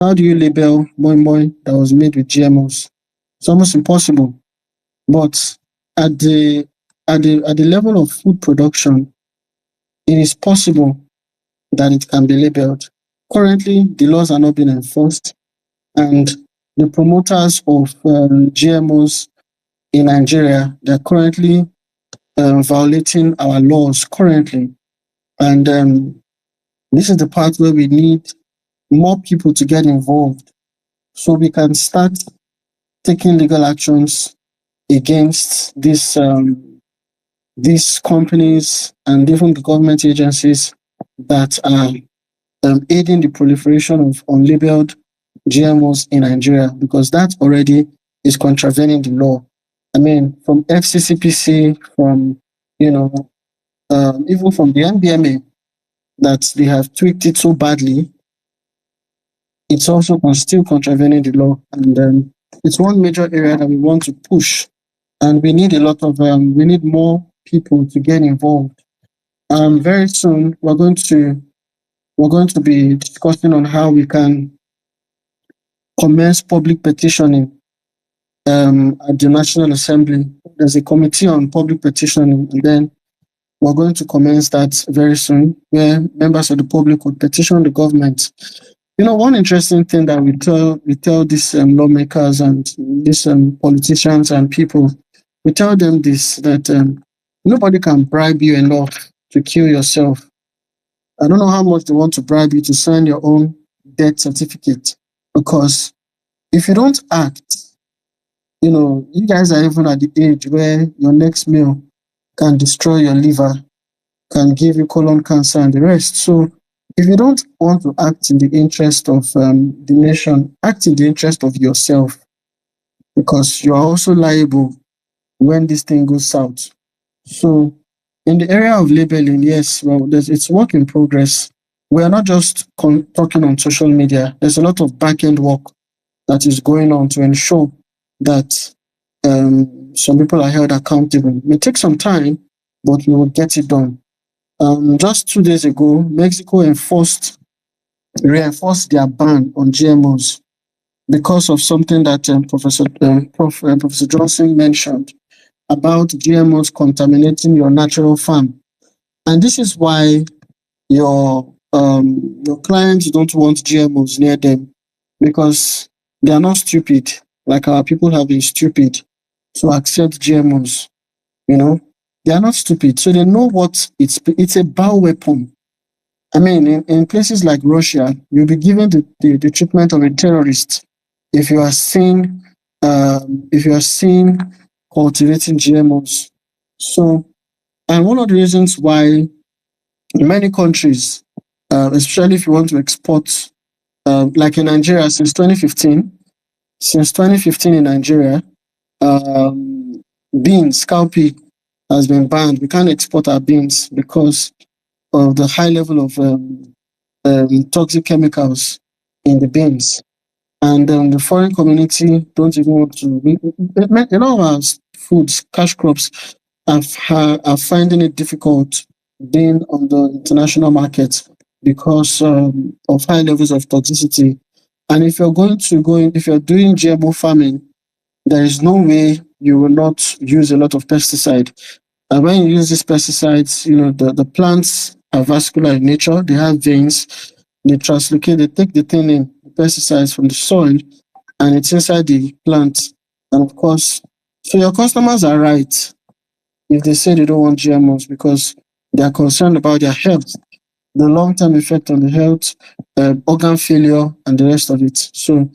How do you label moi moi that was made with GMOs? It's almost impossible. But at the at the level of food production, it is possible that it can be labeled. Currently, the laws are not being enforced, and the promoters of GMOs in Nigeria, they're currently violating our laws currently. And this is the part where we need more people to get involved so we can start taking legal actions against these companies and different government agencies that are aiding the proliferation of unlabeled GMOs in Nigeria, because that already is contravening the law. I mean, from FCCPC, from you know, even from the NBMA, that they have tweaked it so badly, it's also still contravening the law, and it's one major area that we want to push, and we need a lot of we need more people to get involved. Very soon we're going to be discussing on how we can commence public petitioning at the National Assembly. There's a committee on public petitioning, and then we're going to commence that very soon, where members of the public would petition the government. One interesting thing that we tell these lawmakers and these politicians and people, we tell them this, that nobody can bribe you enough to kill yourself. I don't know how much they want to bribe you to sign your own death certificate, because if you don't act, you guys are even at the age where your next meal can destroy your liver, can give you colon cancer and the rest. So if you don't want to act in the interest of the nation, act in the interest of yourself, because you are also liable when this thing goes south. So in the area of labeling, yes, well, it's work in progress. We are not just talking on social media. There's a lot of back end work that is going on to ensure that some people are held accountable. It may take some time, but we will get it done. Just 2 days ago, Mexico reinforced their ban on GMOs because of something that Professor Johnson mentioned about GMOs contaminating your natural farm. And this is why your clients don't want GMOs near them, because they are not stupid, like our people have been stupid to accept GMOs. You know, they are not stupid, so they know what it's a bioweapon. I mean, in places like Russia, you'll be given the treatment of a terrorist if you are seen cultivating GMOs. So, and one of the reasons why in many countries, especially if you want to export, like in Nigeria, since 2015 in Nigeria, beans, cowpea has been banned. We can't export our beans because of the high level of toxic chemicals in the beans. And the foreign community don't even want to. A lot of our foods, cash crops, are finding it difficult being on the international market because of high levels of toxicity. And if you're if you're doing GMO farming, there is no way you will not use a lot of pesticide. And when you use these pesticides, the plants are vascular in nature. They have veins. They translocate. They take the thing in, the pesticides from the soil, and it's inside the plant. And of course, so your customers are right if they say they don't want GMOs, because they are concerned about their health, the long-term effect on the health, organ failure, and the rest of it. So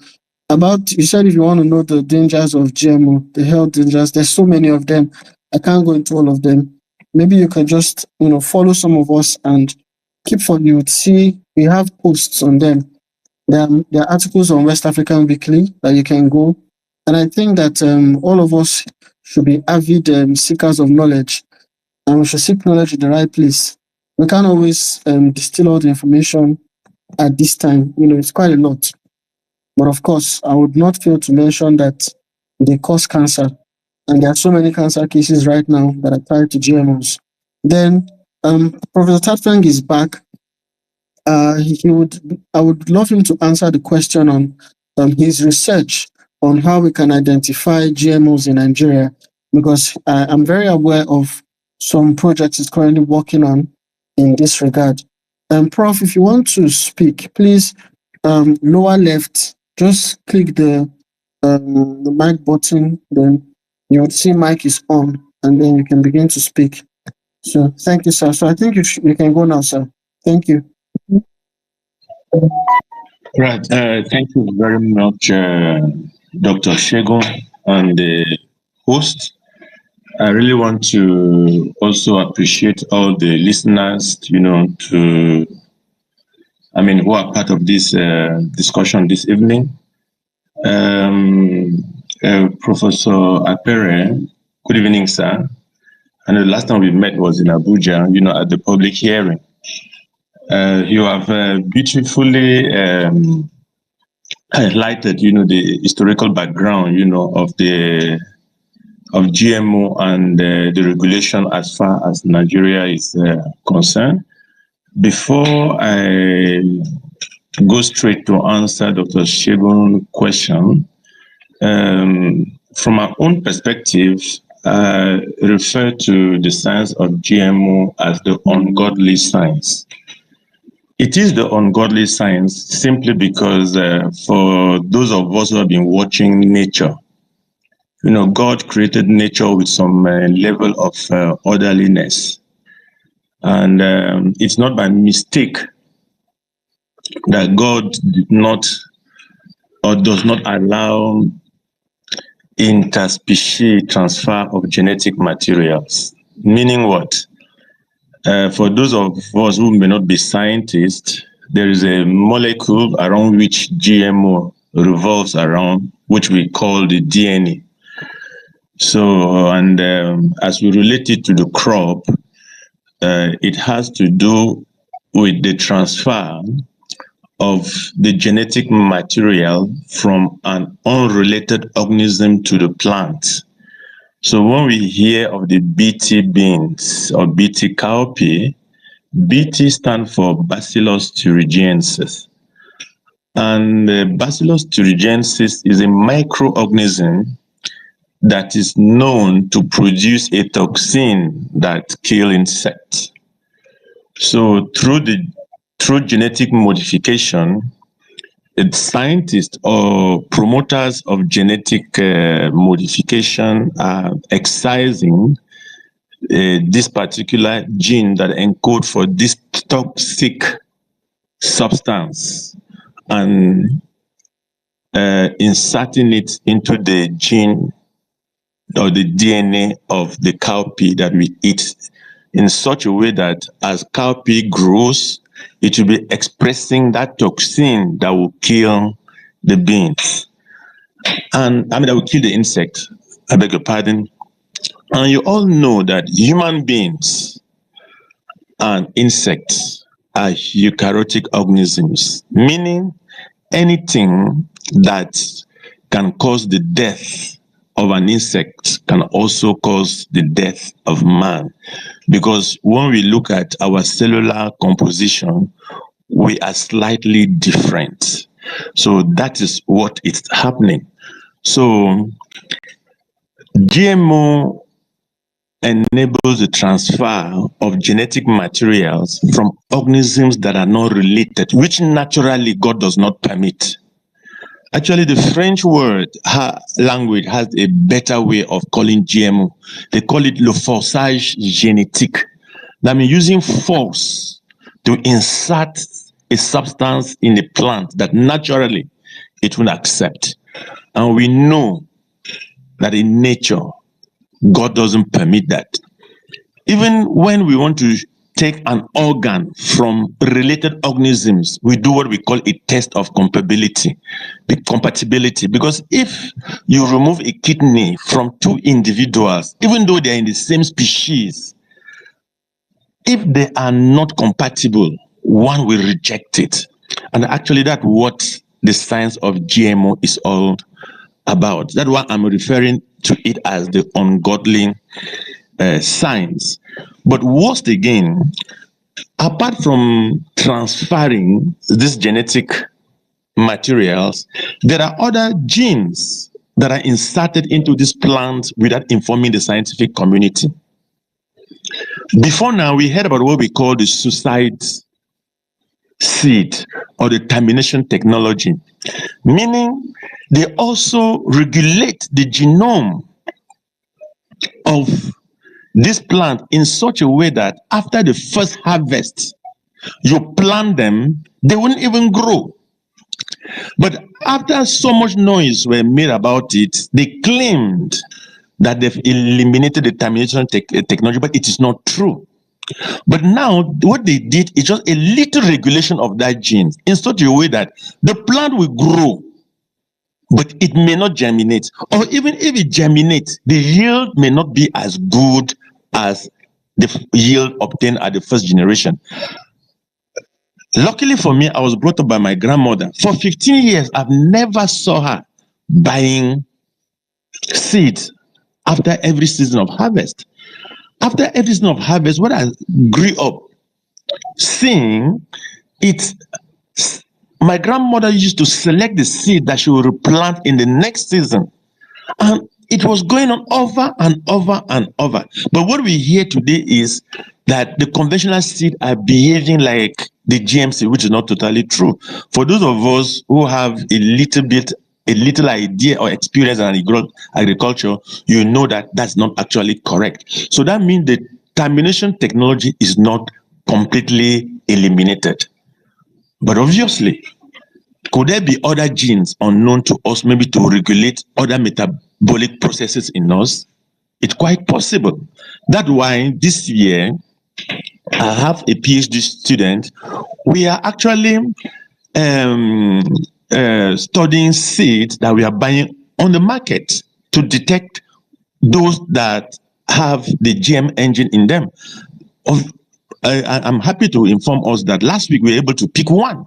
you said if you want to know the dangers of GMO, the health dangers, there's so many of them. I can't go into all of them. Maybe you can just, follow some of us and you would see we have posts on them. There are articles on West African Weekly that you can go. And I think that all of us should be avid seekers of knowledge, and we should seek knowledge in the right place. We can't always distill all the information at this time. It's quite a lot. But of course, I would not fail to mention that they cause cancer. And there are so many cancer cases right now that are tied to GMOs. Then Professor Tatfang is back I would love him to answer the question on his research on how we can identify GMOs in Nigeria, because I'm very aware of some projects he's currently working on in this regard. Prof, if you want to speak, please, lower left, just click the mic button, then you would see mic is on, and then you can begin to speak. So thank you, sir. So I think you can go now, sir. Thank you. Right. Thank you very much, Dr. Shegun, and the host. I really want to also appreciate all the listeners, who are part of this discussion this evening. Professor Apere, good evening, sir. And the last time we met was in Abuja, at the public hearing. You have beautifully highlighted, the historical background, of GMO and the regulation as far as Nigeria is concerned. Before I go straight to answer Dr. Shegun's question, from my own perspective, I refer to the science of GMO as the ungodly science. It is the ungodly science simply because for those of us who have been watching nature, God created nature with some level of orderliness. And it's not by mistake that God did not or does not allow interspecies transfer of genetic materials. Meaning what? For those of us who may not be scientists, there is a molecule around which GMO revolves around, which we call the DNA. So, and as we relate it to the crop, it has to do with the transfer of the genetic material from an unrelated organism to the plant. So when we hear of the BT beans or BT cowpea, BT stands for Bacillus thuringiensis. And Bacillus thuringiensis is a microorganism that is known to produce a toxin that kills insects. So through genetic modification, scientists or promoters of genetic modification are excising this particular gene that encodes for this toxic substance and inserting it into the gene or the DNA of the cowpea that we eat in such a way that as cowpea grows, it will be expressing that toxin that will kill the beans. And that will kill the insect. I beg your pardon. And you all know that human beings and insects are eukaryotic organisms, meaning anything that can cause the death of an insect can also cause the death of man. Because when we look at our cellular composition, we are slightly different. So that is what is happening. So GMO enables the transfer of genetic materials from organisms that are not related, which naturally God does not permit. Actually, the French language has a better way of calling GMO. They call it le forçage génétique. That means using force to insert a substance in a plant that naturally it will accept. And we know that in nature, God doesn't permit that. Even when we want to take an organ from related organisms, we do what we call a test of compatibility. Because if you remove a kidney from two individuals, even though they're in the same species, if they are not compatible, one will reject it. And actually, that's what the science of GMO is all about. That's why I'm referring to it as the ungodly science. But worst again, Apart from transferring these genetic materials, there are other genes that are inserted into these plants without informing the scientific community. Before now, we heard about what we call the suicide seed or the termination technology, meaning they also regulate the genome of this plant in such a way that after the first harvest, you plant them, they wouldn't even grow. But after so much noise were made about it, they claimed that they've eliminated the termination technology, but it is not true. But now what they did is just a little regulation of that gene in such a way that the plant will grow, but it may not germinate. Or even if it germinates, the yield may not be as good as the yield obtained at the first generation. Luckily for me, I was brought up by my grandmother. For 15 years, I've never saw her buying seeds after every season of harvest. After every season of harvest, what I grew up seeing, it's my grandmother used to select the seed that she would replant in the next season. And it was going on over and over and over. But what we hear today is that the conventional seed are behaving like the GMC, which is not totally true. For those of us who have a little idea or experience in agriculture, you know that that's not actually correct. So that means the termination technology is not completely eliminated. But obviously, could there be other genes unknown to us, maybe to regulate other metabolic processes in us? It's quite possible. That's why this year, I have a PhD student. We are actually studying seeds that we are buying on the market to detect those that have the GM engine in them. I'm happy to inform us that last week we were able to pick one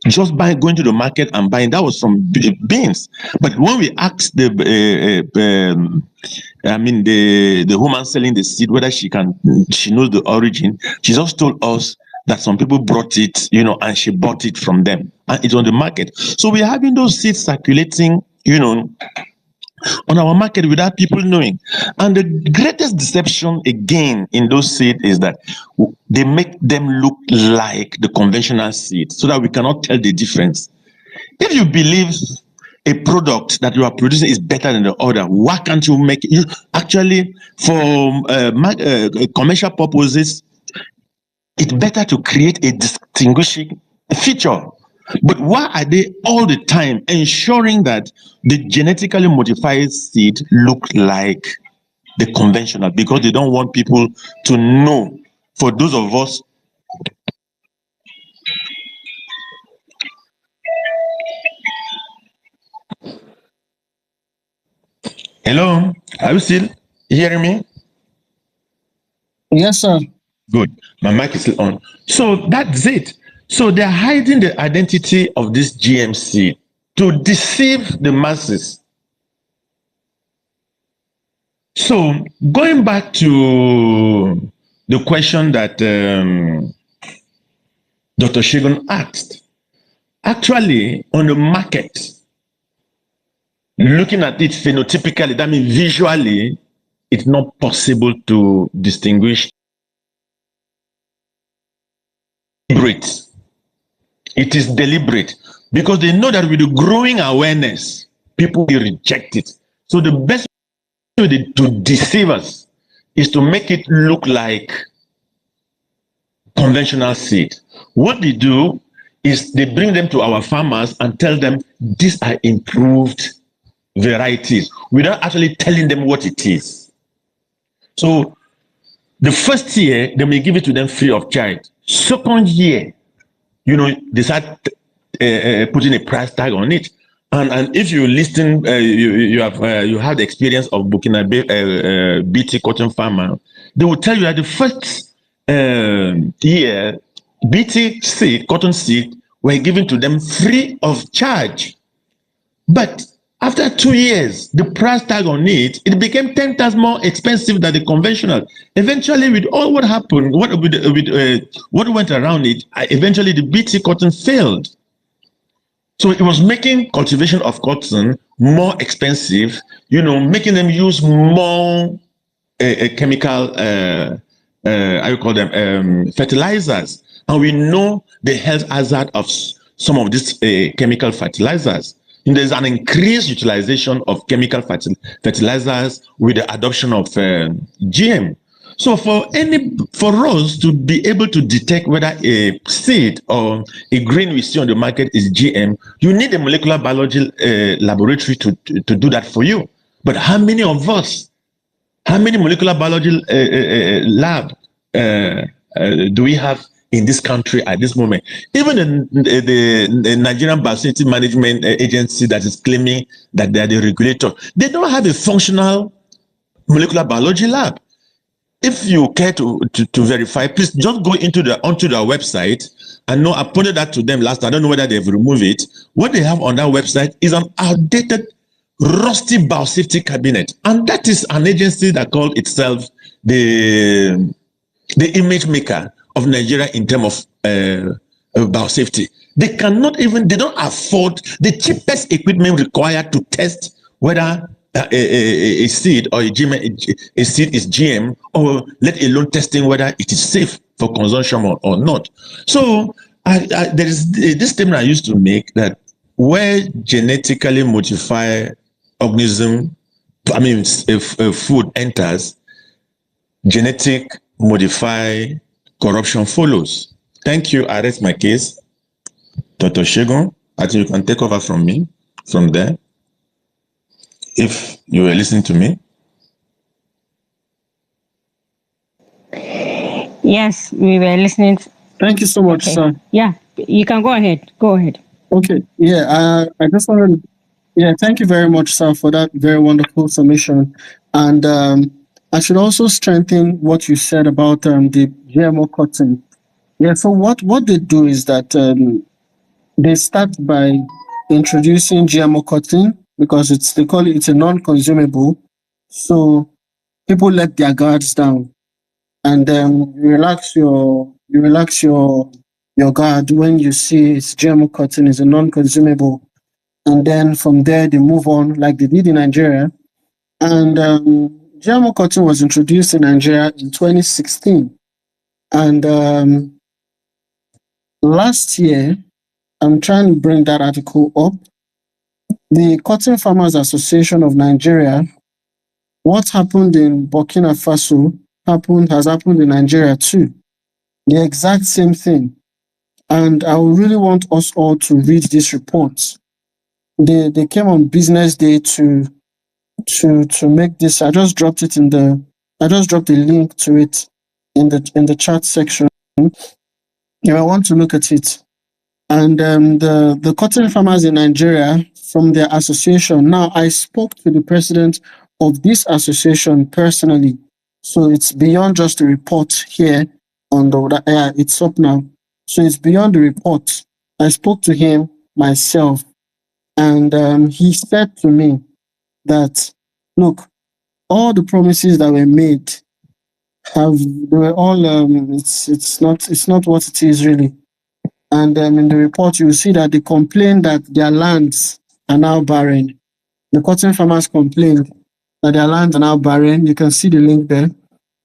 just by going to the market and buying. That was from beans. But when we asked the woman selling the seed whether she knows the origin, she just told us that some people brought it, and she bought it from them, and it's on the market. So we're having those seeds circulating, on our market without people knowing. And the greatest deception again in those seeds is that they make them look like the conventional seed so that we cannot tell the difference. If you believe a product that you are producing is better than the other, why can't you make it? Actually, for commercial purposes, it's better to create a distinguishing feature. But why are they all the time ensuring that the genetically modified seed look like the conventional? Because they don't want people to know. For those of us, hello, are you still hearing me? Yes, sir. Good. My mic is still on. So that's it. So they're hiding the identity of this GMC to deceive the masses. So going back to the question that Dr. Shegun asked, actually on the market, looking at it phenotypically, that means visually, it's not possible to distinguish. It is deliberate because they know that with the growing awareness, people will reject it. So the best way to deceive us is to make it look like conventional seed. What they do is they bring them to our farmers and tell them these are improved varieties without actually telling them what it is. So the first year, they may give it to them free of charge. Second year, they start putting a price tag on it. And if you listen, you have the experience of Burkina BT cotton farmer, they will tell you that the first year, BT seed, cotton seed, were given to them free of charge. But After 2 years, the price tag on it, it became 10 times more expensive than the conventional. Eventually, with all what happened, what went around it, eventually the BT cotton failed. So it was making cultivation of cotton more expensive, making them use more chemical, how you call them, fertilizers. And we know the health hazard of some of these chemical fertilizers. And there's an increased utilization of chemical fertilizers with the adoption of GM. So for us to be able to detect whether a seed or a grain we see on the market is GM, you need a molecular biology laboratory to do that for you. But how many of us, how many molecular biology lab do we have in this country at this moment? Even the Nigerian Biosafety Management Agency that is claiming that they are the regulator, they don't have a functional molecular biology lab. If you care to verify, please just go onto their website. I know I pointed that to them last. I don't know whether they've removed it. What they have on that website is an outdated, rusty biosafety cabinet, and that is an agency that called itself the image maker of Nigeria in terms of biosafety. They don't afford the cheapest equipment required to test whether a seed or a seed is GM, or let alone testing whether it is safe for consumption or not. So there is this statement I used to make, that where genetically modified organism, food enters, genetic modify corruption follows. Thank you. I rest my case. Dr. Shegun, I think you can take over from me from there, if you were listening to me. Yes, we were listening. Thank you so much, sir. Yeah, you can go ahead. Go ahead. Okay. Yeah, I just wanted. Yeah, thank you very much, sir, for that very wonderful submission. And I should also strengthen what you said about the GMO cotton. Yeah. So what they do is that they start by introducing GMO cotton, because they call it's a non-consumable. So people let their guards down, and then you relax your guard when you see it's GMO cotton is a non-consumable, and then from there they move on like they did in Nigeria. And GMO cotton was introduced in Nigeria in 2016, and last year, I'm trying to bring that article up. The Cotton Farmers Association of Nigeria, what happened in Burkina Faso has happened in Nigeria too. The exact same thing. And I really want us all to read this report. They came on business day to make this. I just dropped a link to it in the chat section. You might want to look at it. And the cotton farmers in Nigeria, from their association. Now, I spoke to the president of this association personally, so it's beyond just a report here on the it's up now. So it's beyond the report. I spoke to him myself, and he said to me that, look, all the promises that were made they were all it's not what it is really. And in the report, you will see that they complain that their lands are now barren. The cotton farmers complained that their lands are now barren. You can see the link there.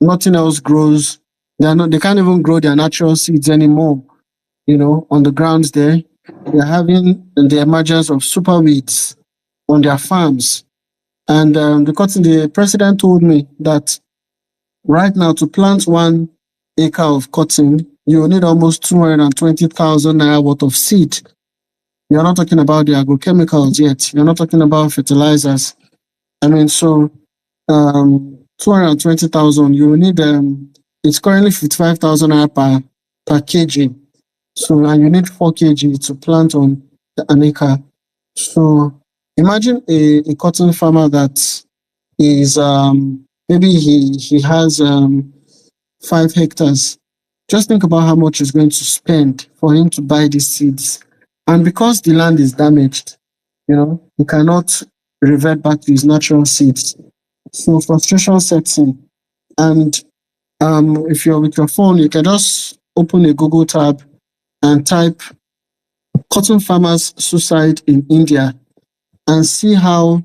Nothing else grows. They can't even grow their natural seeds anymore, on the grounds there. They're having the emergence of super weeds on their farms. And the president told me that right now, to plant 1 acre of cotton, you will need almost 220,000 naira worth of seed. You're not talking about the agrochemicals yet. You're not talking about fertilizers. So 220,000, you will need, it's currently 55,000 naira per kg. So, and you need 4 kg to plant on an acre. So imagine a cotton farmer that is, maybe he has 5 hectares. Just think about how much he's going to spend for him to buy these seeds. And because the land is damaged, he cannot revert back to its natural seeds. So frustration sets in. And if you're with your phone, you can just open a Google tab and type cotton farmers suicide in India and see how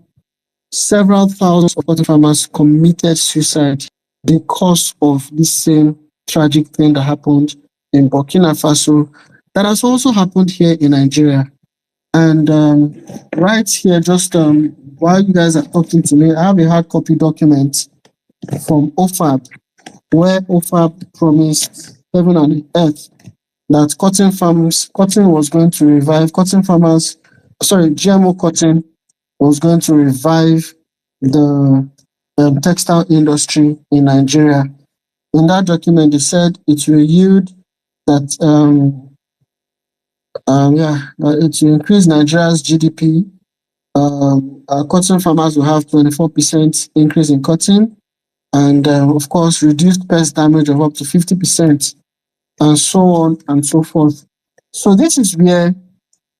several thousands of cotton farmers committed suicide because of this same tragic thing that happened in Burkina Faso, that has also happened here in Nigeria. And right here, just while you guys are talking to me, I have a hard copy document from OFAB, where OFAB promised heaven and earth that cotton was going to revive, GMO cotton was going to revive the textile industry in Nigeria. In that document, they said it will yield that it will increase Nigeria's GDP. Cotton farmers will have 24% increase in cotton, and of course, reduced pest damage of up to 50%, and so on and so forth. So this is where,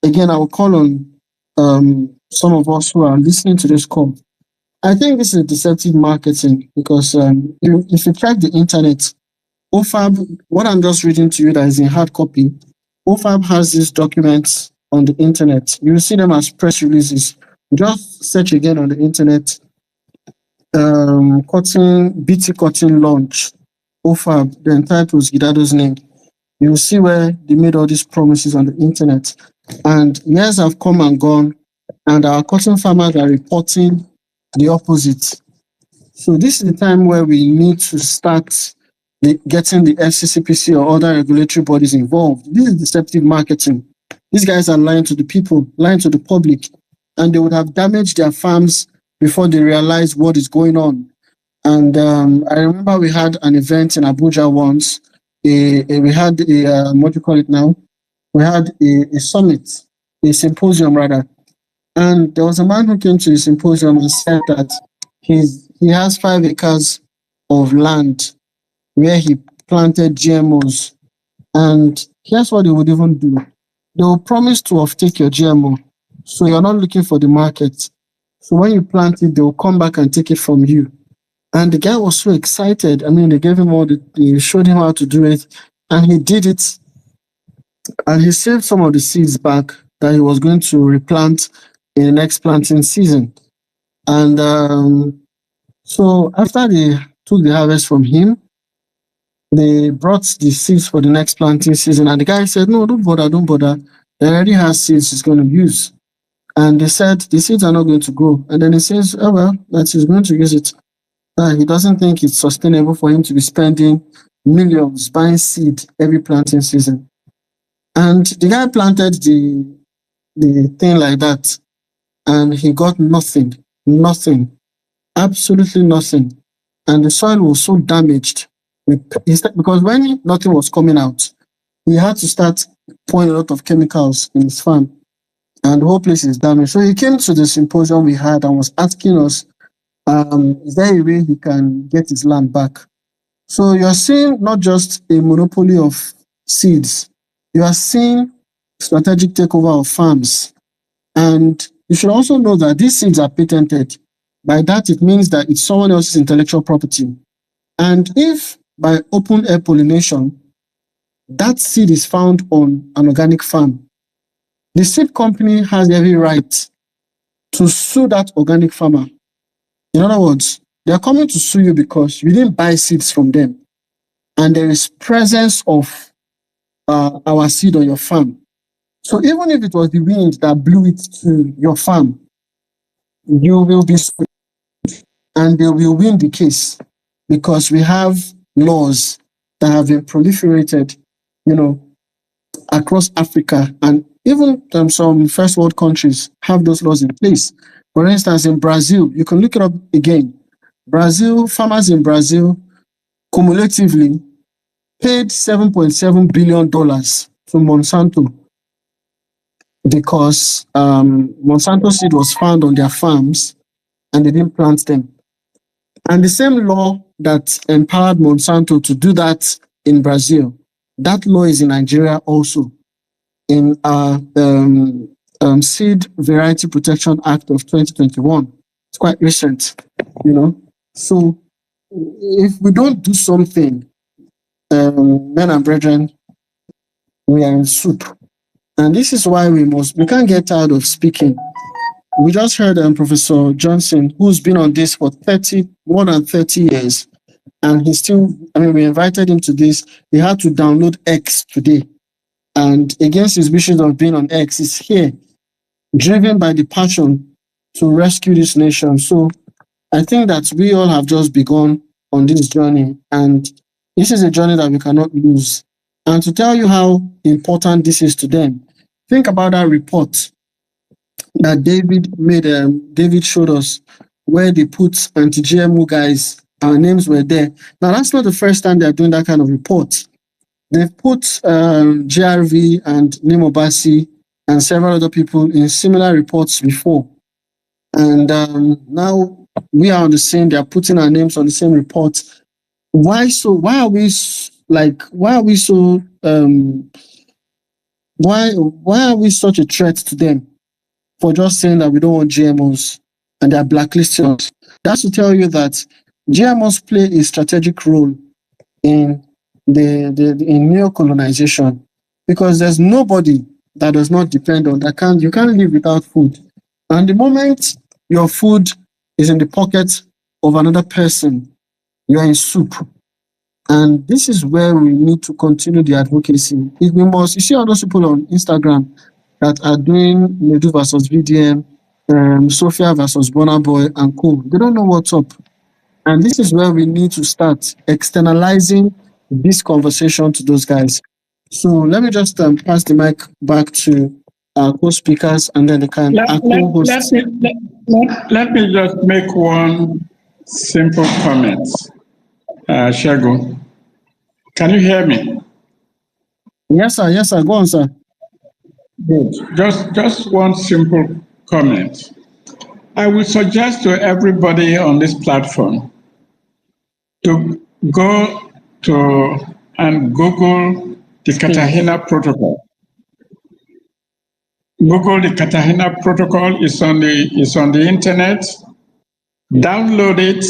again, I will call on some of us who are listening to this call. I think this is deceptive marketing because if you check the internet, OFAB, what I'm just reading to you that is in hard copy, OFAB has these documents on the internet. You will see them as press releases. Just search again on the internet, BT Cotton launch, OFAB, the entitled Gidado's name. You will see where they made all these promises on the internet. And years have come and gone, and our cotton farmers are reporting the opposite. So this is the time where we need to start getting the FCCPC or other regulatory bodies involved. This is deceptive marketing. These guys are lying to the people, lying to the public, and they would have damaged their farms before they realize what is going on. And I remember we had an event in Abuja once. We had what do you call it now? We had a summit, a symposium rather. And there was a man who came to the symposium and said that he has 5 acres of land where he planted GMOs. And here's what they would even do. They will promise to offtake your GMO. So you're not looking for the market. So when you plant it, they will come back and take it from you. And the guy was so excited. I mean, they gave him they showed him how to do it. And he did it. And he saved some of the seeds back that he was going to replant in the next planting season. And so after they took the harvest from him, they brought the seeds for the next planting season. And the guy said, no, don't bother. They already has seeds he's going to use. And they said, the seeds are not going to grow. And then he says, oh, well, that he's going to use it. He doesn't think it's sustainable for him to be spending millions buying seed every planting season. And the guy planted the thing like that, and he got nothing, absolutely nothing. And the soil was so damaged because when nothing was coming out, he had to start pouring a lot of chemicals in his farm, and the whole place is damaged. So he came to the symposium we had and was asking us, is there a way he can get his land back? So you're seeing not just a monopoly of seeds, you are seeing strategic takeover of farms. And you should also know that these seeds are patented. By that, it means that it's someone else's intellectual property. And if by open air pollination, that seed is found on an organic farm, the seed company has every right to sue that organic farmer. In other words, they are coming to sue you because you didn't buy seeds from them. And there is presence of our seed on your farm. So even if it was the wind that blew it to your farm, you will be sued and they will win the case because we have laws that have been proliferated, across Africa, and even some first world countries have those laws in place. For instance, in Brazil, you can look it up again. Farmers in Brazil cumulatively paid $7.7 billion to Monsanto because Monsanto seed was found on their farms and they didn't plant them. And the same law that empowered Monsanto to do that in Brazil, that law is in Nigeria also. In Seed Variety Protection Act of 2021. It's quite recent, you know. So if we don't do something, men and brethren, we are in soup. And this is why we can't get tired of speaking. We just heard Professor Johnson, who's been on this for more than 30 years. And we invited him to this. He had to download X today. And against his wishes of being on X, he's here, driven by the passion to rescue this nation. So I think that we all have just begun on this journey. And this is a journey that we cannot lose. And to tell you how important this is to them, think about that report that David showed us, where they put anti-GMO guys, our names were there. Now, that's not the first time they're doing that kind of report. They've put GRV and Nimobasi and several other people in similar reports before. And now we are on the same, they're putting our names on the same report. Why so? Why are we so, why are we such a threat to them for just saying that we don't want GMOs and they're blacklisting us? That's to tell you that GMOs play a strategic role in in neo-colonization, because there's nobody that does not depend on that. You can't live without food. And the moment your food is in the pocket of another person, you're in soup. And this is where we need to continue the advocacy. You see all those people on Instagram that are doing Medu versus VDM, Sophia versus Burna Boy and co. They don't know what's up. And this is where we need to start externalizing this conversation to those guys. So let me just pass the mic back to our co-speakers, and then they can co-host. Let me just make one simple comment. Shagun, can you hear me? Yes, sir. Yes, sir. Go on, sir. Good. Just one simple comment. I would suggest to everybody on this platform to go to and Google the Cartagena Protocol. Google the Cartagena Protocol. It's on the internet. Download it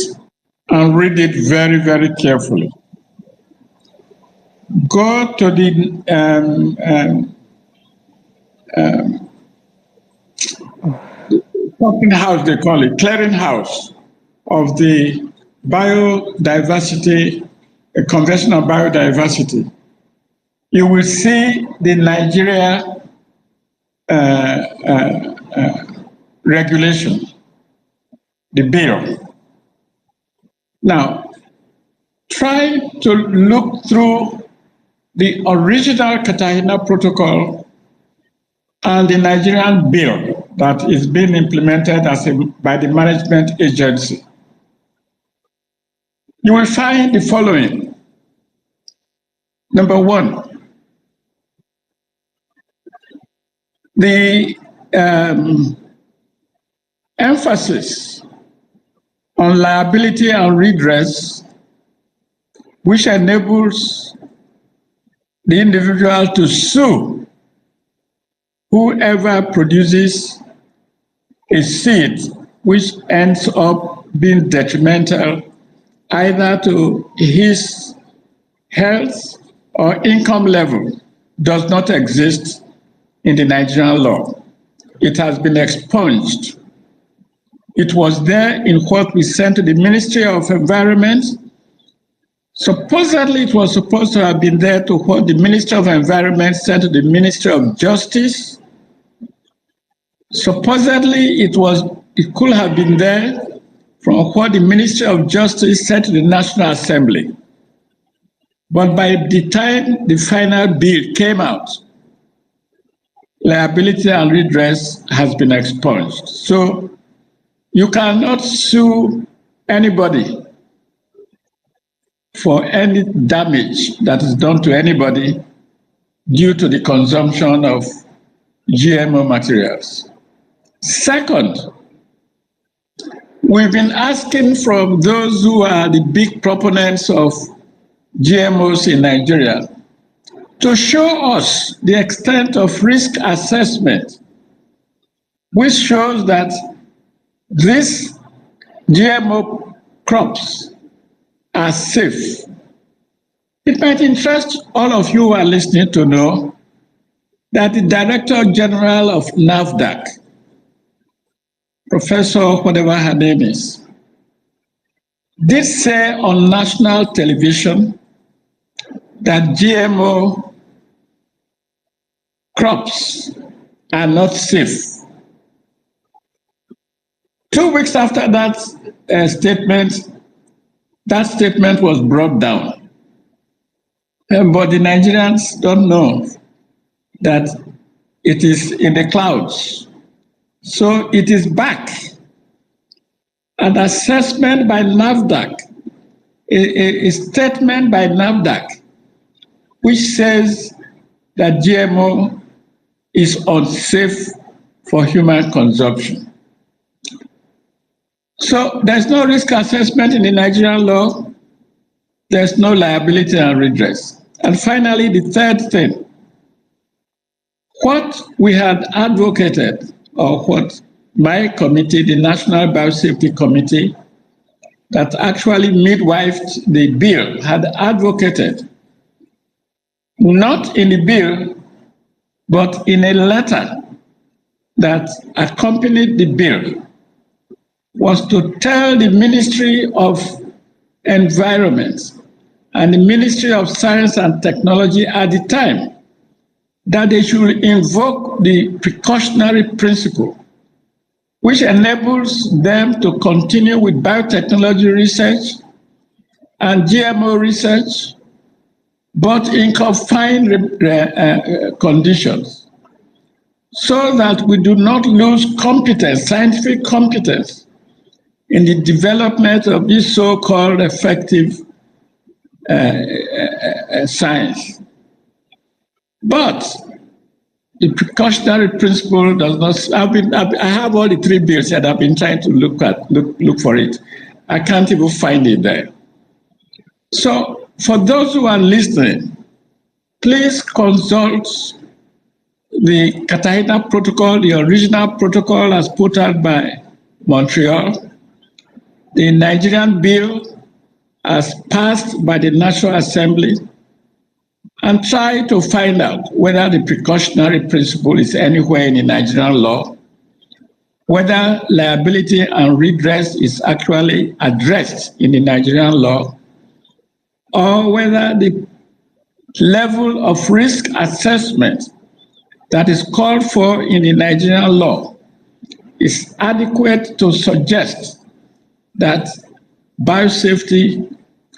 and read it very, very carefully. Go to the talking house, they call it, clearing house of the biodiversity, a convention of biodiversity. You will see the Nigeria regulation, the bill. Now, try to look through the original Cartagena Protocol and the Nigerian bill that is being implemented by the management agency. You will find the following. Number one, the emphasis on liability and redress, which enables the individual to sue whoever produces a seed which ends up being detrimental either to his health or income level, does not exist in the Nigerian law. It has been expunged. It was there in what we sent to the Ministry of Environment. Supposedly, it was supposed to have been there to what the Ministry of Environment sent to the Ministry of Justice. Supposedly, it could have been there from what the Ministry of Justice sent to the National Assembly. But by the time the final bill came out, liability and redress has been expunged. So you cannot sue anybody for any damage that is done to anybody due to the consumption of GMO materials. Second, we've been asking from those who are the big proponents of GMOs in Nigeria to show us the extent of risk assessment which shows that these GMO crops are safe. It might interest all of you who are listening to know that the Director General of NAFDAC, Professor whatever her name is, did say on national television that GMO crops are not safe. 2 weeks after that statement was brought down. But the Nigerians don't know that it is in the clouds. So it is back. An assessment by NAFDAC, a statement by NAFDAC, which says that GMO is unsafe for human consumption. So there's no risk assessment in the Nigerian law. There's no liability and redress. And finally, the third thing, what we had advocated, or what my committee, the National Biosafety Committee, that actually midwifed the bill, had advocated, not in the bill, but in a letter that accompanied the bill, was to tell the Ministry of Environment and the Ministry of Science and Technology at the time that they should invoke the precautionary principle, which enables them to continue with biotechnology research and GMO research, but in confined conditions, so that we do not lose competence, scientific competence, in the development of this so-called effective science. But the precautionary principle does not. I have all the three bills that I've been trying to look for it. I can't even find it there. So for those who are listening, please consult the Cartagena Protocol, the original protocol as put out by Montreal, the Nigerian bill as passed by the National Assembly, and try to find out whether the precautionary principle is anywhere in the Nigerian law, whether liability and redress is actually addressed in the Nigerian law, or whether the level of risk assessment that is called for in the Nigerian law is adequate to suggest that biosafety,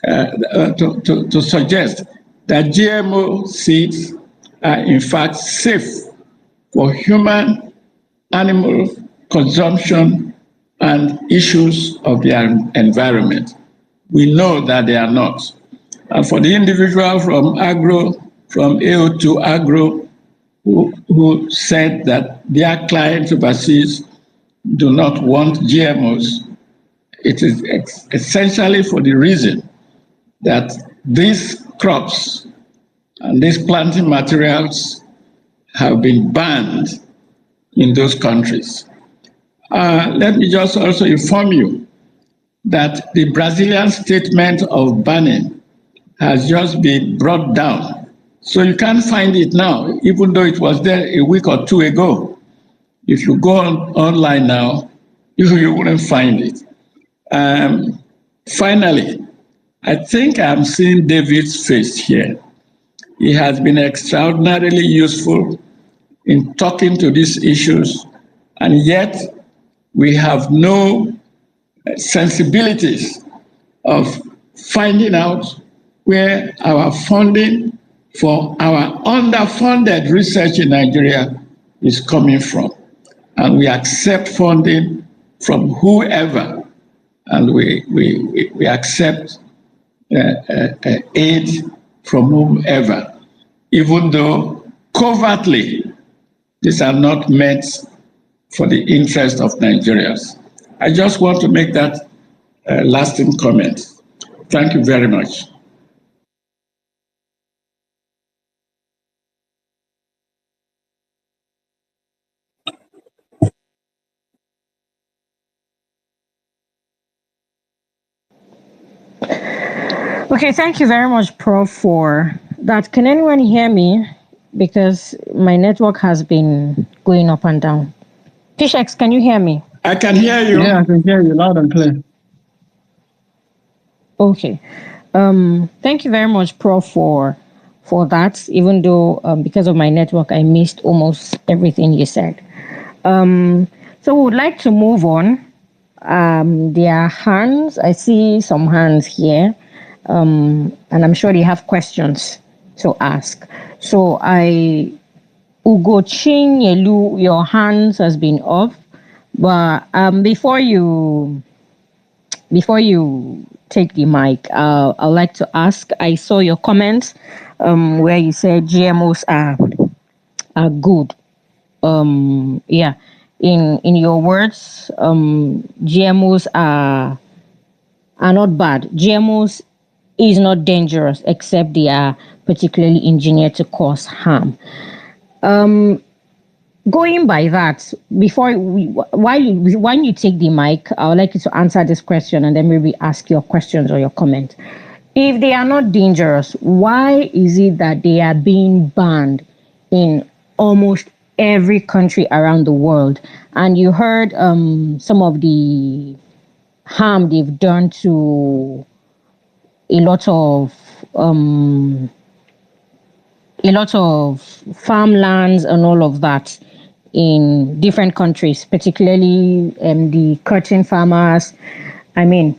to suggest that GMO seeds are in fact safe for human, animal consumption and issues of the environment. We know that they are not. And for the individual from AO2 Agro, who said that their clients overseas do not want GMOs, it is essentially for the reason that these crops and these planting materials have been banned in those countries. Let me just also inform you that the Brazilian statement of banning has just been brought down. So you can't find it now, even though it was there a week or two ago. If you go online now, you wouldn't find it. Finally, I think I'm seeing David's face here. He has been extraordinarily useful in talking to these issues, and yet we have no sensibilities of finding out where our funding for our underfunded research in Nigeria is coming from. And we accept funding from whoever, and we accept aid from whomever, even though covertly these are not meant for the interest of Nigerians. I just want to make that lasting comment. Thank you very much. Okay, thank you very much, Prof, for that. Can anyone hear me? Because my network has been going up and down. Pishex, can you hear me? I can hear you. Yeah, I can hear you loud and clear. Okay. Thank you very much, Prof, for that. Even though because of my network, I missed almost everything you said. So we would like to move on. There are hands. I see some hands here, and I'm sure they have questions to ask. So Ugo Chinyelu, your hands has been off, but before you take the mic, I'd like to ask. I saw your comments where you said GMOs are good. Yeah, in your words, GMOs are not bad. GMOs is not dangerous, except they are particularly engineered to cause harm. Going by that, when you take the mic, I would like you to answer this question and then maybe ask your questions or your comment. If they are not dangerous, why is it that they are being banned in almost every country around the world? And you heard some of the harm they've done to a lot of farmlands and all of that in different countries, particularly the cotton farmers. I mean,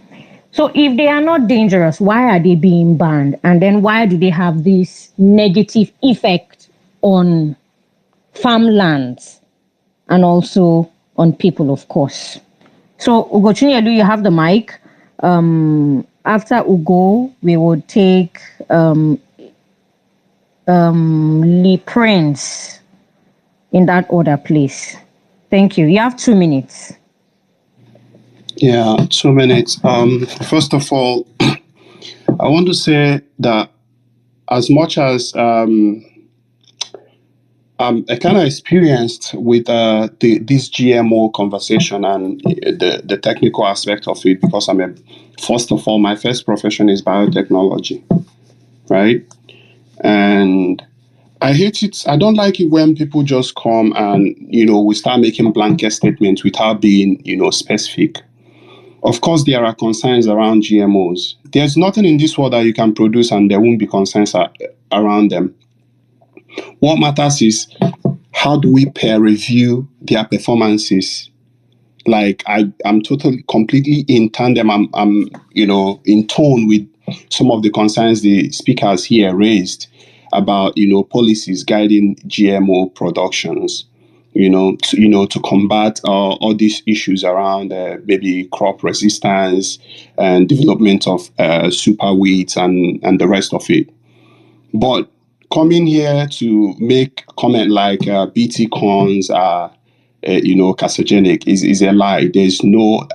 so if they are not dangerous, why are they being banned? And then why do they have this negative effect on farmlands and also on people, of course? So, Ugo Chinyelu, you have the mic. After Ugo, we would take Lee Prince in that order, please. Thank you. You have 2 minutes. Yeah, 2 minutes. First of all, I want to say that as much as I'm kind of experienced with this GMO conversation and the technical aspect of it, because first of all, my first profession is biotechnology, right? And I hate it. I don't like it when people just come and, we start making blanket statements without being, specific. Of course, there are concerns around GMOs. There's nothing in this world that you can produce and there won't be concerns around them. What matters is how do we peer review their performances? Like I'm totally, completely in tandem. I'm in tone with some of the concerns the speakers here raised about policies guiding GMO productions. To combat all these issues around maybe crop resistance and development of super weeds and the rest of it. But coming here to make comment like BT corns are carcinogenic is a lie. There's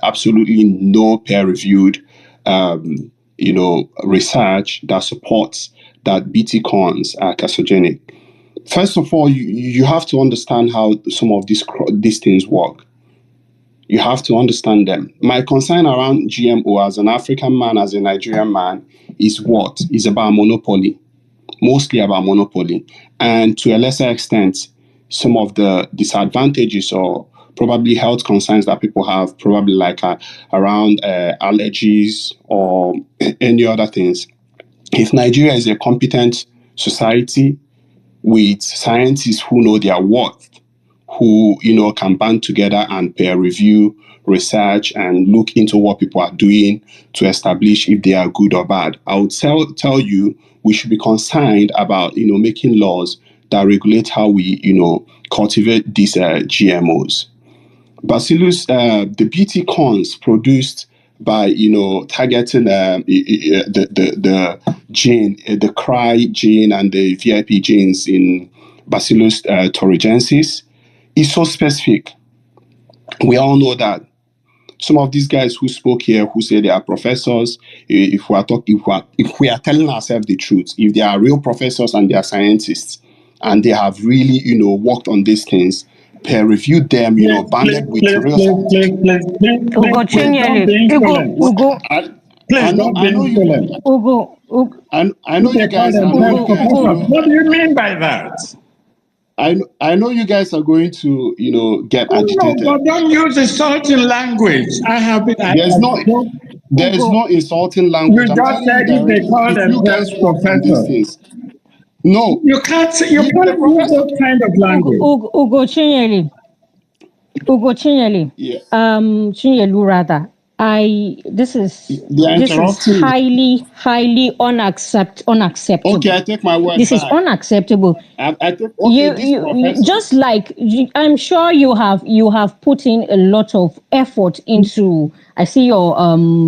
absolutely no peer-reviewed research that supports that BT corns are carcinogenic. First of all, you have to understand how some of these things work. You have to understand them. My concern around GMO as an African man, as a Nigerian man, is what? Is about monopoly. Mostly about monopoly. And to a lesser extent, some of the disadvantages or probably health concerns that people have, probably like around allergies or any other things. If Nigeria is a competent society, with scientists who know their worth, who can band together and peer review research and look into what people are doing to establish if they are good or bad. I would tell you we should be concerned about making laws that regulate how we cultivate these GMOs. Bacillus, the BT corns produced by targeting the gene, the cry gene and the VIP genes in Bacillus thuringiensis is so specific. We all know that. Some of these guys who spoke here, who say they are professors, if we are telling ourselves the truth, if they are real professors and they are scientists, and they have really worked on these things, peer reviewed them, banded with real. Ugo Chinyelu. Ugo. Please don't be insolent. Ugo. I know They you call guys. I know themselves you guys. professors. What do you mean by that? I know you guys are going to get Oh, no, agitated. but don't use insulting language. I have been. There's no insulting You language. I'm just telling you said if they directly. call If you themselves guys work on these professors. things, no, You can't the use professor. those kind of language. Ugo Chinyeli, Yeah, Chinyelu rather. This they are is interrupting me. highly unacceptable. Okay, I take my word This is back. unacceptable. I take okay. These Just professors. like I'm sure you have put in a lot of effort into. I see your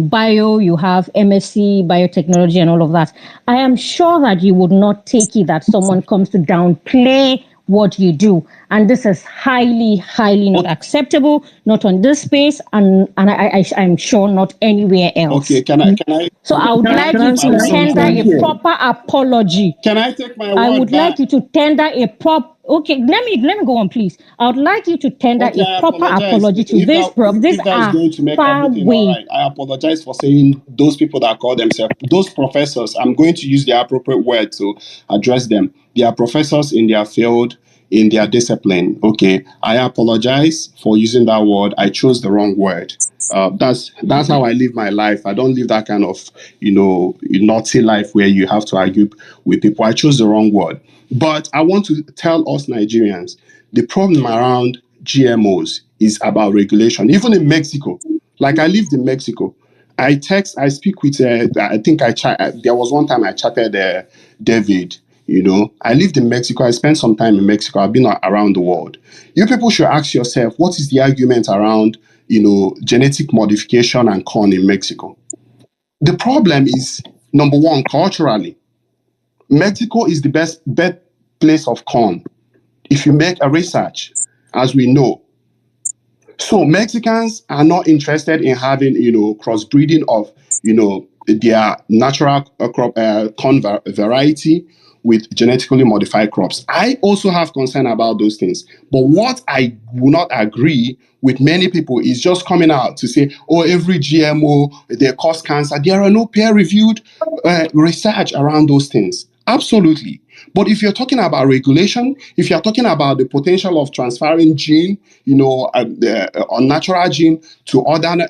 bio. You have MSc biotechnology and all of that. I am sure that you would not take it that someone comes to downplay what you do, and this is highly not acceptable. Not on this space, and I'm sure not anywhere else. Okay, can I? So I would like Can I you take my to word tender back? a proper apology. Can I take my I word would like back? you to tender a prop. Okay, let me go on, please. I would like you to tender Okay, a I proper apologize apology to if this prof. These that is are going to make far everything all way. right. I apologize for saying those people that call themselves those professors. I'm going to use the appropriate word to address them. They are professors in their field, in their discipline. Okay, I apologize for using that word. I chose the wrong word. That's how I live my life. I don't live that kind of naughty life where you have to argue with people. I chose the wrong word. But I want to tell us Nigerians the problem around GMOs is about regulation. Even in Mexico, like I lived in Mexico, I speak with. I think there was one time I chatted David. I lived in Mexico. I spent some time in Mexico. I've been around the world. You people should ask yourself, what is the argument around genetic modification and corn in Mexico? The problem is, number one, culturally, Mexico is the best place of corn. If you make a research, as we know. So Mexicans are not interested in having, crossbreeding of, their natural crop corn variety with genetically modified crops. I also have concern about those things. But what I will not agree with many people is just coming out to say, oh, every GMO, they cause cancer. There are no peer-reviewed research around those things. Absolutely. But if you're talking about regulation, if you're talking about the potential of transferring gene, unnatural gene to other,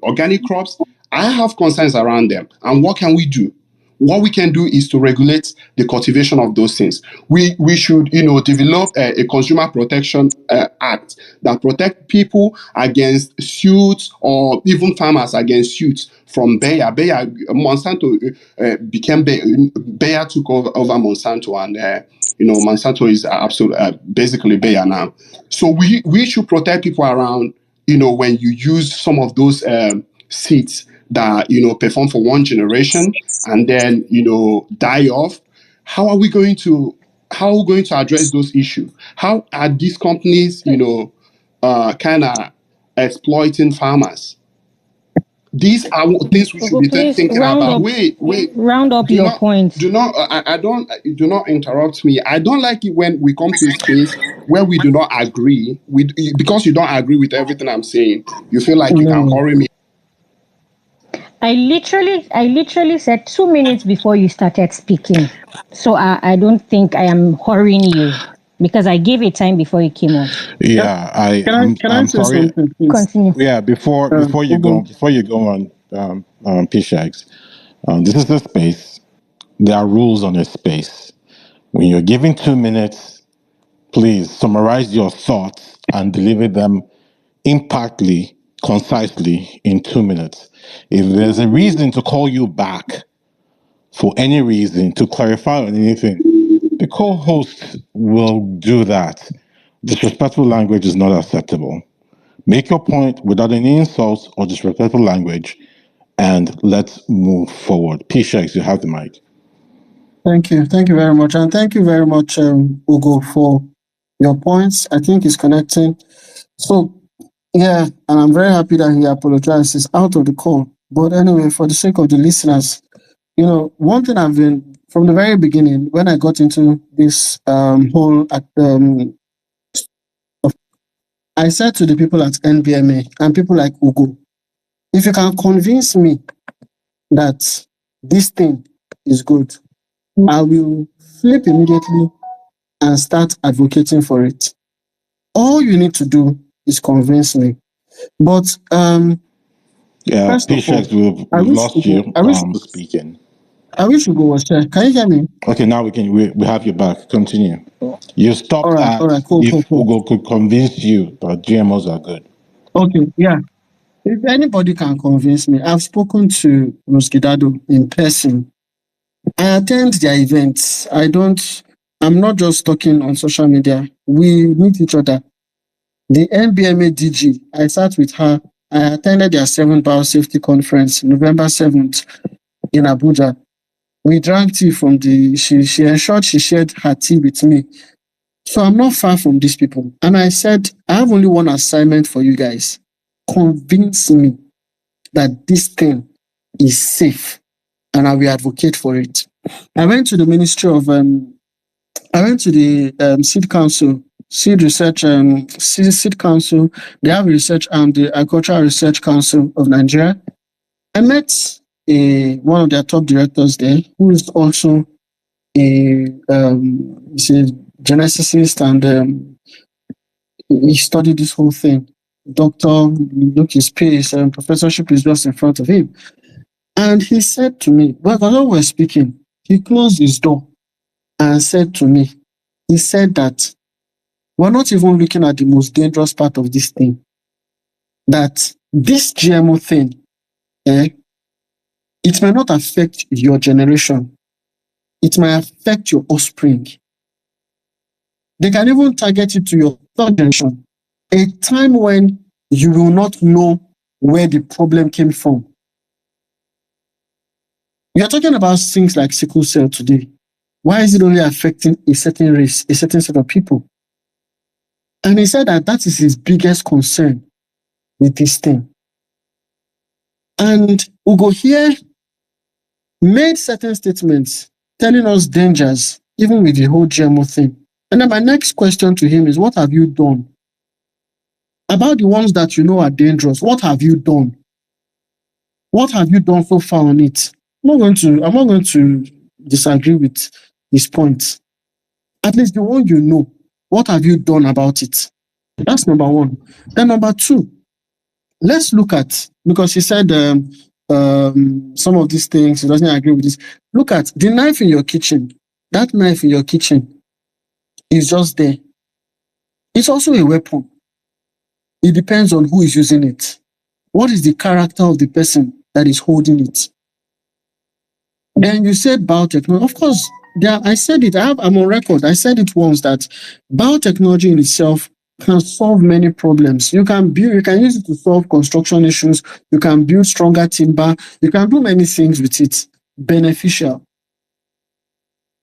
organic crops, I have concerns around them. And what can we do? What we can do is to regulate the cultivation of those things. We should, develop a consumer protection act that protect people against suits or even farmers against suits from Bayer. Monsanto became Bayer took over Monsanto, and Monsanto is basically Bayer now. So we should protect people around. When you use some of those seeds that perform for one generation and then die off, how are we going to address those issues? How are these companies kind of exploiting farmers? These are things we should be Please thinking about. Wait, round up do your not points. I don't do not interrupt me. I don't like it when we come to a space where we do not agree with, because you don't agree with everything I'm saying. You feel like you can hurry me. I literally said 2 minutes before you started speaking. So I don't think I am hurrying you because I gave it time before you came on. Yeah, Can I I'm say sorry. something, please? Continue. Yeah, before you go Ugo, on, P-Shags, this is the space. There are rules on this space. When you're given 2 minutes, please summarize your thoughts and deliver them impactfully, concisely in 2 minutes. If there's a reason to call you back for any reason to clarify on anything, the co-host will do that. Disrespectful language is not acceptable. Make your point without any insults or disrespectful language, and let's move forward. P-Shags, you have the mic. thank you very much, and thank you very much, Ugo, for your points. I think it's connecting. So yeah, and I'm very happy that he apologized. He's out of the call. But anyway, for the sake of the listeners, one thing I've been from the very beginning when I got into this whole I said to the people at NBMA and people like Ugo, if you can convince me that this thing is good, I will flip immediately and start advocating for it. All you need to do is convince me. But first of all, Patience, we've lost you speaking. I wish you go was there. Can you hear me? Okay, now we have you back. Continue. You stopped All right, cool. if Ugo could convince you that GMOs are good. Okay, yeah. If anybody can convince me, I've spoken to Rosgidado in person. I attend their events. I'm not just talking on social media. We meet each other. The NBMA DG, I sat with her. I attended their 7th Biosafety Conference, November 7th in Abuja. We drank tea from she ensured she shared her tea with me. So I'm not far from these people. And I said, I have only one assignment for you guys. Convince me that this thing is safe and I will advocate for it. I went to the Ministry of, I went to the Seed Council, Seed Research, Seed Council. They have a research arm, the Agricultural Research Council of Nigeria. I met one of their top directors there, who is also he's a geneticist, and he studied this whole thing. Doctor, look, his pace and professorship is just in front of him. And he said to me, while we were speaking, he closed his door and said to me, he said that we're not even looking at the most dangerous part of this thing. That this GMO thing, it may not affect your generation. It may affect your offspring. They can even target it to your third generation. A time when you will not know where the problem came from. You're talking about things like sickle cell today. Why is it only affecting a certain race, a certain set of people? And he said that is his biggest concern with this thing. And Ugo here made certain statements telling us dangers, even with the whole GMO thing. And then my next question to him is, what have you done? About the ones that you know are dangerous, what have you done? What have you done so far on it? I'm not going to disagree with his points. At least the one you know, what have you done about it? That's number one. Then number two, let's look at, because he said some of these things, he doesn't agree with this. Look at the knife in your kitchen. That knife in your kitchen is just there. It's also a weapon. It depends on who is using it. What is the character of the person that is holding it? Then you said biotechnology. Of course, I said it. I'm on record. I said it once that biotechnology in itself can solve many problems. You can use it to solve construction issues. You can build stronger timber. You can do many things with it. Beneficial.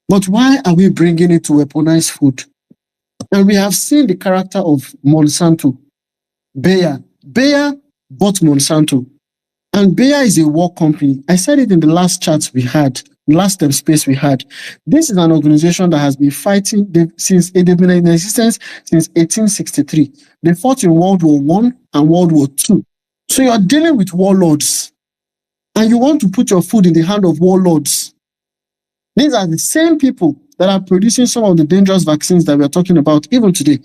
But why are we bringing it to weaponize food? And we have seen the character of Monsanto. Bayer bought Monsanto. And Bayer is a war company. I said it in the last chat we had, last space we had. This is an organization that has been fighting they've been in existence since 1863. They fought in World War I and World War II. So you're dealing with warlords, and you want to put your food in the hand of warlords. These are the same people that are producing some of the dangerous vaccines that we're talking about even today.